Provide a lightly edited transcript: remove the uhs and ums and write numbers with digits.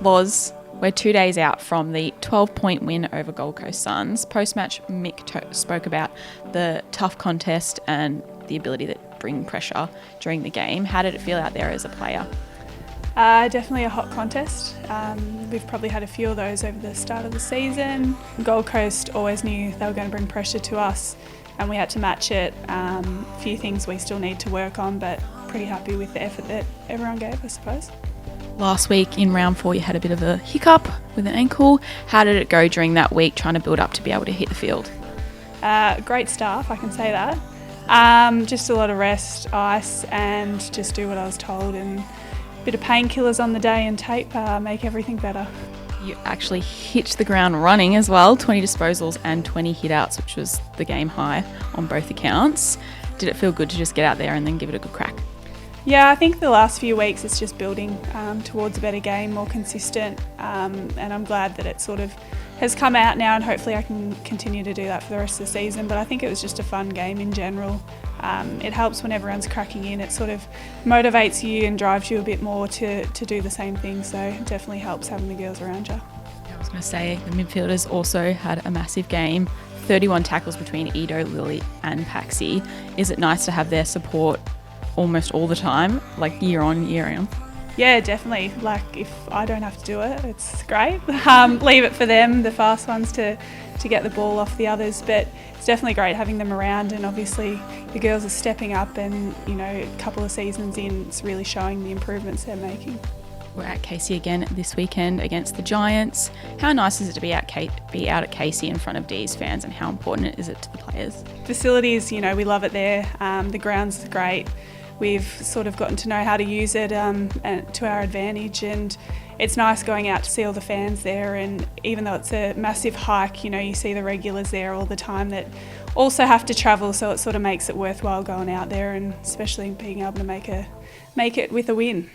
Loz, we're 2 days out from the 12-point win over Gold Coast Suns. Post-match, Mick spoke about the tough contest and the ability to bring pressure during the game. How did it feel out there as a player? Definitely a hot contest. We've probably had a few of those over the start of the season. Gold Coast always knew they were going to bring pressure to us and we had to match it. A few things we still need to work on, but pretty happy with the effort that everyone gave, I suppose. Last week in round 4 you had a bit of a hiccup with an ankle. How did it go during that week trying to build up to be able to hit the field? Great staff, I can say that. Just a lot of rest, ice, and just do what I was told, and a bit of painkillers on the day and tape make everything better. You actually hit the ground running as well, 20 disposals and 20 hit-outs, which was the game high on both accounts. Did it feel good to just get out there and then give it a good crack? Yeah, I think the last few weeks it's just building towards a better game, more consistent, and I'm glad that it sort of has come out now, and hopefully I can continue to do that for the rest of the season. But I think it was just a fun game in general. It helps when everyone's cracking in. It sort of motivates you and drives you a bit more to do the same thing, so it definitely helps having the girls around you. I was going to say, the midfielders also had a massive game. 31 tackles between Edo, Lily and Paxi. Is it nice to have their support almost all the time, like year on, year on? Yeah, definitely. Like, if I don't have to do it, it's great. Leave it for them, the fast ones, to get the ball off the others. But it's definitely great having them around, and obviously the girls are stepping up, and a couple of seasons in, it's really showing the improvements they're making. We're at Casey again this weekend against the Giants. How nice is it to be out at Casey in front of D's fans, and how important is it to the players? Facilities, we love it there. The ground's great. We've sort of gotten to know how to use it to our advantage, and it's nice going out to see all the fans there. And even though it's a massive hike, you see the regulars there all the time that also have to travel, so it sort of makes it worthwhile going out there, and especially being able to make it with a win.